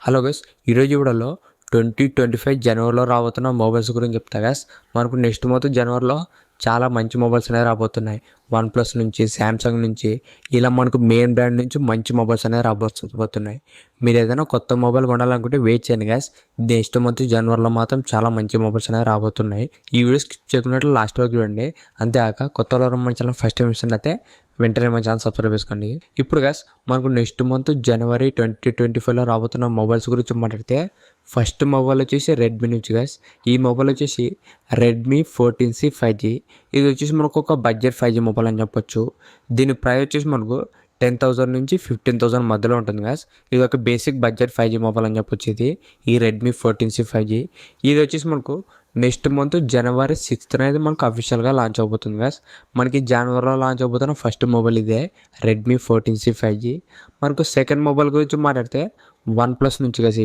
Hello guys, ఈరోజు వీడియోలో 2025 జనవరిలో రాబోతున్న మొబైల్స్ గురించి చెప్తా గైస్. మనకు నెక్స్ట్ మంత్ జనవరిలో చాలా మంచి మొబైల్స్ అనేవి రాబోతున్నాయి. వన్ప్లస్ నుంచి, శాంసంగ్ నుంచి, ఇలా మనకు మెయిన్ బ్రాండ్ నుంచి మంచి మొబైల్స్ అనేవి రాబోతున్నాయి. మీరు ఏదైనా కొత్త మొబైల్ కొనాలనుకుంటే వెయిట్ చేయండి గైస్. నెక్స్ట్ మంత్ జనవరిలో మాత్రం చాలా మంచి మొబైల్స్ అనేవి రాబోతున్నాయి. ఈ వీడియో స్కిప్ చేయకున్నట్లు లాస్ట్ వరకు చూడండి. అంతేకాక కొత్త వాళ్ళు మన ఛానల్ ఫస్ట్ టైం ఇస్తున్నట్టే వెంటనే మన ఛానల్ సబ్స్క్రైబ్ చేసుకోండి. ఇప్పుడు గైస్ మనకు నెక్స్ట్ మంత్ జనవరి 2025లో రాబోతున్న మొబైల్స్ గురించి మాట్లాడితే ఫస్ట్ మొబైల్ వచ్చేసి రెడ్మీ నుంచి గైస్. ఈ మొబైల్ వచ్చేసి రెడ్మీ 14C 5G. ఇది వచ్చేసి మనకు ఒక బడ్జెట్ 5G మొబైల్ అని చెప్పొచ్చు. దీని ప్రైస్ వచ్చేసి మనకు 10,000 నుంచి 15,000 మధ్యలో ఉంటుంది గైస్. ఇది ఒక బేసిక్ బడ్జెట్ 5G మొబైల్ అని చెప్పొచ్చు. ఇది ఈ రెడ్మీ 14C 5G ఇది వచ్చేసి మనకు నెక్స్ట్ మంత్ జనవరి 6th అనేది మనకు అఫీషియల్గా లాంచ్ అవబోతుంది గైస్. మనకి జనవరిలో లాంచ్ అవబోతున్న ఫస్ట్ మొబైల్ ఇదే రెడ్మీ 14C 5G. మనకు సెకండ్ మొబైల్ గురించి మాట్లాడితే వన్ప్లస్ నుంచి గైస్.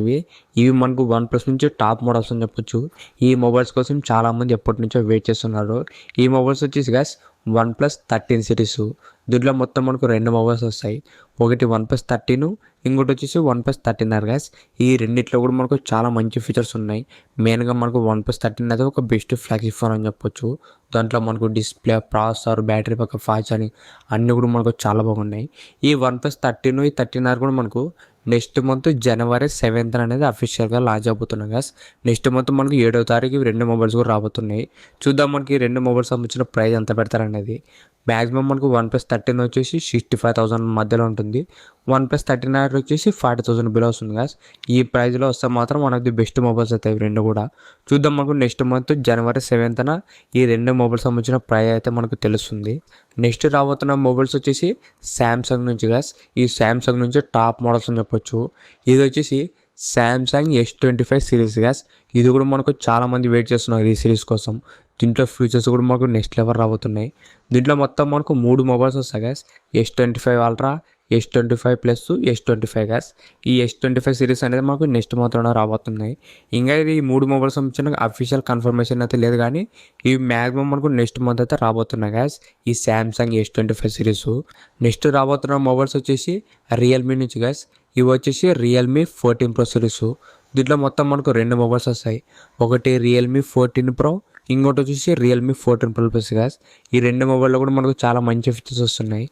ఇవి మనకు వన్ప్లస్ నుంచి టాప్ మోడల్స్ అని చెప్పొచ్చు. ఈ మొబైల్స్ కోసం చాలామంది ఎప్పటి నుంచో వెయిట్ చేస్తున్నారు. ఈ మొబైల్స్ వచ్చేసి గైస్ వన్ప్లస్ 13 సిరీస్. దీంట్లో మొత్తం మనకు రెండు మొబైల్స్ వస్తాయి. ఒకటి వన్ప్లస్ 13, ఇంకోటి వచ్చేసి వన్ప్లస్ 13R గైస్. ఈ రెండిట్లో కూడా మనకు చాలా మంచి ఫీచర్స్ ఉన్నాయి. మెయిన్గా మనకు వన్ప్లస్ 13 అయితే ఒక బెస్ట్ ఫ్లాగ్షిప్ ఫోన్ అని చెప్పొచ్చు. దాంట్లో మనకు display, processor, battery backup, fast charging అన్నీ కూడా మనకు చాలా బాగున్నాయి. ఈ వన్ప్లస్ 13, ఈ 13R కూడా మనకు నెక్స్ట్ మంత్ జనవరి 7th అనేది అఫీషియల్గా లాంచ్ అయిపోతున్నాయి గైస్. నెక్స్ట్ మంత్ మనకు 7వ తారీఖు రెండు మొబైల్స్ కూడా రాబోతున్నాయి. చూద్దాం మనకి రెండు మొబైల్స్ సంబంధించిన ప్రైస్ ఎంత పెడతారనేది. మ్యాక్సిమం మనకు వన్ప్లస్ 13 వచ్చేసి 65,000 మధ్యలో ఉంటుంది. వన్ప్లస్ 13R వచ్చేసి 40,000 బిలో వస్తుంది గైస్. ఈ ప్రైస్లో వస్తే మాత్రం one of the best mobiles అవుతాయి రెండు కూడా. చూద్దాం మనకు నెక్స్ట్ మంత్ జనవరి 7th ఈ రెండు మొబైల్స్ సంబంధించిన ప్రైస్ అయితే మనకు తెలుస్తుంది. నెక్స్ట్ రాబోతున్న మొబైల్స్ వచ్చేసి శాంసంగ్ నుంచి గైస్. ఈ శాంసంగ్ నుంచి టాప్ మోడల్స్ అని చెప్పొచ్చు. ఇది వచ్చేసి శాంసంగ్ S25 సిరీస్ గైస్. ఇది కూడా మనకు చాలామంది వెయిట్ చేస్తున్నారు ఈ సిరీస్ కోసం. దీంట్లో ఫీచర్స్ కూడా మనకు నెక్స్ట్ లెవెల్ రాబోతున్నాయి. దీంట్లో మొత్తం మనకు 3 మొబైల్స్ వస్తాయి guys. S25 ultra, S25 plus, S25 guys. ఈ S25 సిరీస్ అనేది మనకు నెక్స్ట్ మంత్లోనే రాబోతున్నాయి. ఇంకా ఇది 3 మొబైల్స్ సంబంధించిన అఫీషియల్ కన్ఫర్మేషన్ అయితే లేదు, కానీ ఇవి మ్యాక్సిమం మనకు నెక్స్ట్ మంత్ అయితే రాబోతున్నాయి గైస్. ఈ శాంసంగ్ S25 సిరీస్. నెక్స్ట్ రాబోతున్న మొబైల్స్ వచ్చేసి రియల్మీ నుంచి గైస్. ఇవి వచ్చేసి రియల్మీ 14 Pro సిరీస్. దీంట్లో మొత్తం మనకు రెండు మొబైల్స్ వస్తాయి. ఒకటి రియల్మీ 14 Pro, ఇంకోటి వచ్చేసి రియల్మీ 14 Pro ప్లస్ గ్యాస్. ఈ రెండు మొబైల్లో కూడా మనకు చాలా మంచి ఫీచర్స్ వస్తున్నాయి.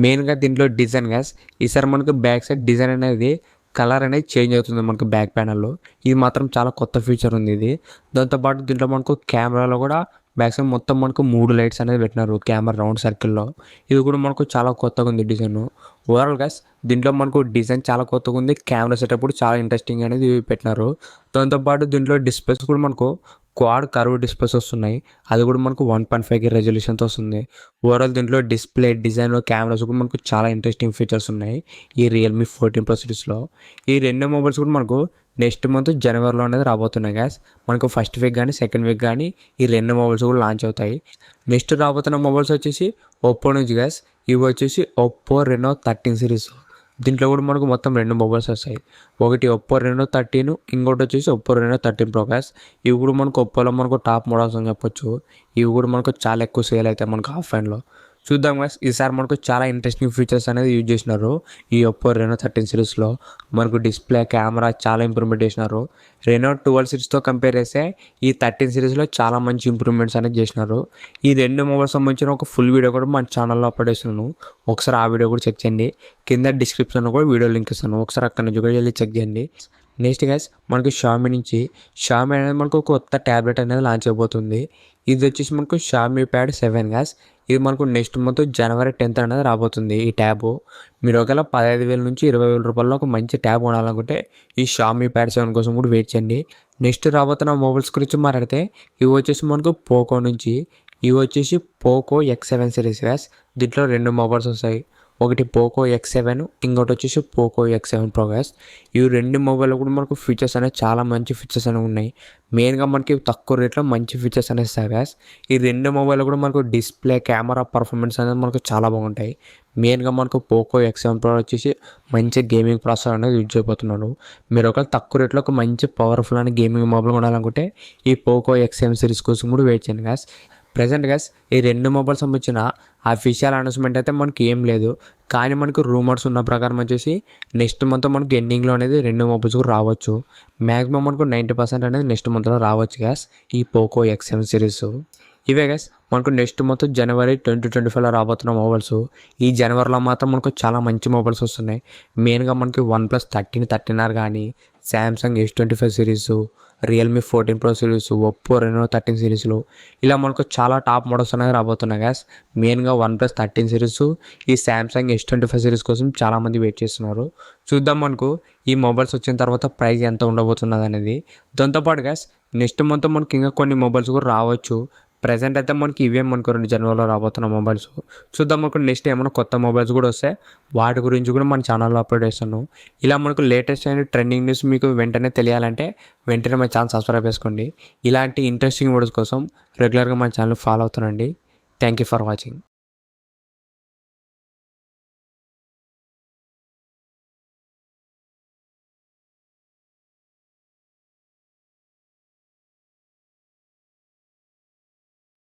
మెయిన్గా దీంట్లో డిజైన్ గ్యాస్. ఈసారి మనకు బ్యాక్ సైడ్ డిజైన్ అనేది కలర్ అనేది చేంజ్ అవుతుంది మనకు బ్యాక్ ప్యానల్లో. ఇది మాత్రం చాలా కొత్త ఫీచర్ ఉంది ఇది. దాంతోపాటు దీంట్లో మనకు కెమెరాలో కూడా బ్యాక్ సైడ్ మొత్తం మనకు 3 లైట్స్ అనేది పెట్టినారు కెమెరా రౌండ్ సర్కిల్లో. ఇది కూడా మనకు చాలా కొత్తగా ఉంది డిజైన్. ఓవరాల్ గ్యాస్ దీంట్లో మనకు డిజైన్ చాలా కొత్తగా ఉంది. కెమెరా సెటప్ కూడా చాలా ఇంట్రెస్టింగ్ అనేది పెట్టినారు. దాంతోపాటు దీంట్లో డిస్ప్లేస్ కూడా మనకు క్వాడ్ కర్వ్ డిస్ప్లేస్ వస్తున్నాయి. అది కూడా మనకు 1.5K రెజల్యూషన్తో వస్తుంది. ఓవరాల్ దీంట్లో డిస్ప్లే, డిజైన్, కెమెరాస్ కూడా మనకు చాలా ఇంట్రెస్టింగ్ ఫీచర్స్ ఉన్నాయి ఈ రియల్మీ 14 Pro సిరీస్లో. ఈ రెండు మొబైల్స్ కూడా మనకు నెక్స్ట్ మంత్ జనవరిలో అనేది రాబోతున్నాయి గ్యాస్. మనకు ఫస్ట్ వీక్ కానీ సెకండ్ వీక్ కానీ ఈ రెండు మొబైల్స్ కూడా లాంచ్ అవుతాయి. నెక్స్ట్ రాబోతున్న మొబైల్స్ వచ్చేసి ఒప్పో నుంచి గ్యాస్. ఇవి వచ్చేసి ఒప్పో రెనో 13 సిరీస్. దీంట్లో కూడా మనకు మొత్తం రెండు మొబైల్స్ వస్తాయి. ఒకటి ఒప్పో రెనో 13, ఇంకోటి వచ్చేసి ఒప్పో రెనో 13 Pro గ్యాస్. ఇవి కూడా మనకు ఒప్పోలో మనకు టాప్ మోడల్స్ అని చెప్పొచ్చు. ఇవి కూడా మనకు చాలా ఎక్కువ సేల్ అవుతాయి మనకు ఆఫ్లైన్లో. చూద్దాం గ్యాస్. ఈసారి మనకు చాలా ఇంట్రెస్టింగ్ ఫీచర్స్ అనేది యూజ్ చేసినారు ఈ ఒప్పో రెనో 13 సిరీస్లో. మనకు డిస్ప్లే, కెమెరా చాలా ఇంప్రూవ్మెంట్ చేసినారు. రెనో 12 సిరీస్తో కంపేర్ చేస్తే ఈ 13 సిరీస్లో చాలా మంచి ఇంప్రూవ్మెంట్స్ అనేది చేసినారు. ఈ రెండు మొబైల్స్ సంబంధించిన ఒక ఫుల్ వీడియో కూడా మన ఛానల్లో అప్లోడ్ చేస్తున్నాను. ఒకసారి ఆ వీడియో కూడా చెక్ చేయండి. కింద డిస్క్రిప్షన్లో కూడా వీడియో లింక్ ఇస్తాను. ఒకసారి అక్కడ నుంచి కూడా వెళ్ళి చెక్ చేయండి. నెక్స్ట్ గైస్ మనకు షామీ నుంచి. షామీ అనేది మనకు కొత్త ట్యాబ్లెట్ అనేది లాంచ్ అయిపోతుంది. ఇది వచ్చేసి మనకు షామీ ప్యాడ్ 7 గ్యాస్. ఇది మనకు నెక్స్ట్ మంత్ జనవరి 10th అనేది రాబోతుంది ఈ ట్యాబ్. మీరు ఒకవేళ 15,000 నుంచి 20,000 రూపాయల్లో ఒక మంచి ట్యాబ్ కొనాలనుకుంటే ఈ షామీ ప్యాడ్ 7 కోసం కూడా వెయిట్ చేయండి. నెక్స్ట్ రాబోతున్న మొబైల్స్ గురించి మాట్లాడితే ఇవి వచ్చేసి మనకు పోకో నుంచి. ఇవి వచ్చేసి పోకో X7 సిరీస్ గ్యాస్. దీంట్లో రెండు మొబైల్స్ వస్తాయి. ఒకటి పోకో X7, ఇంకోటి వచ్చేసి పోకో X7 Pro గ్యాస్. ఇవి రెండు మొబైల్లో కూడా మనకు ఫీచర్స్ అనేవి చాలా మంచి ఫీచర్స్ అనేవి ఉన్నాయి. మెయిన్గా మనకి తక్కువ రేట్లో మంచి ఫీచర్స్ అనేవి ఇస్తాయి గ్యాస్. ఈ రెండు మొబైల్లో కూడా మనకు డిస్ప్లే, కెమెరా పర్ఫార్మెన్స్ అనేది మనకు చాలా బాగుంటాయి. మెయిన్గా మనకు పోకో X7 Pro వచ్చేసి మంచి గేమింగ్ ప్రాసెసర్ అనేది యూజ్ చేయబోతున్నాడు. మీరు ఒకవేళ తక్కువ రేట్లో ఒక మంచి పవర్ఫుల్ అని గేమింగ్ మొబైల్ కొనాలనుకుంటే ఈ పోకో X7 సిరీస్ కోసం కూడా వెయిట్ చేయండి గ్యాస్. ప్రజెంట్ గైస్ ఈ 2 మొబైల్స్ సంబంధించిన అఫీషియల్ అనౌన్స్మెంట్ అయితే మనకి ఏం లేదు. కానీ మనకు రూమర్స్ ఉన్న ప్రకారం వచ్చేసి నెక్స్ట్ మంత్ మనకు ఎండింగ్లో అనేది 2 మొబైల్స్ కూడా రావచ్చు. మ్యాక్సిమం మనకు 90% అనేది నెక్స్ట్ మంత్లో రావచ్చు గ్యాస్ ఈ పోకో X7 సిరీస్. ఇవే గైస్ మనకు నెక్స్ట్ మంత్ జనవరి 2025లో రాబోతున్న మొబైల్స్. ఈ జనవరిలో మాత్రం మనకు చాలా మంచి మొబైల్స్ వస్తున్నాయి. మెయిన్గా మనకి OnePlus 13R కానీ, Samsung S25 series, Realme 14 Pro series, Oppo Reno 13 సిరీస్లు ఇలా మనకు చాలా టాప్ మోడల్స్ అనేవి రాబోతున్నాయి గ్యాస్. మెయిన్గా OnePlus 13 సిరీస్, ఈ శాంసంగ్ S25 సిరీస్ కోసం చాలామంది వెయిట్ చేస్తున్నారు. చూద్దాం మనకు ఈ మొబైల్స్ వచ్చిన తర్వాత ప్రైస్ ఎంత ఉండబోతున్నది అనేది. దాంతోపాటు గ్యాస్ నెక్స్ట్ మంత్ మనకి ఇంకా కొన్ని మొబైల్స్ కూడా రావచ్చు. ప్రజెంట్ అయితే మనకి ఇవే మనకు 2 జనవరిలో రాబోతున్న మొబైల్స్. చూద్దాం మనకు నెక్స్ట్ ఏమైనా కొత్త మొబైల్స్ కూడా వస్తాయి, వాటి గురించి కూడా మన ఛానల్లో అప్లోడ్ చేస్తాను. ఇలా మనకు లేటెస్ట్ అయిన ట్రెండింగ్ న్యూస్ మీకు వెంటనే తెలియాలంటే వెంటనే మన ఛానల్ సబ్స్క్రైబ్ చేసుకోండి. ఇలాంటి ఇంట్రెస్టింగ్ వీడియోస్ కోసం రెగ్యులర్గా మన ఛానల్ ఫాలో అవుతానండి. Thank you for watching.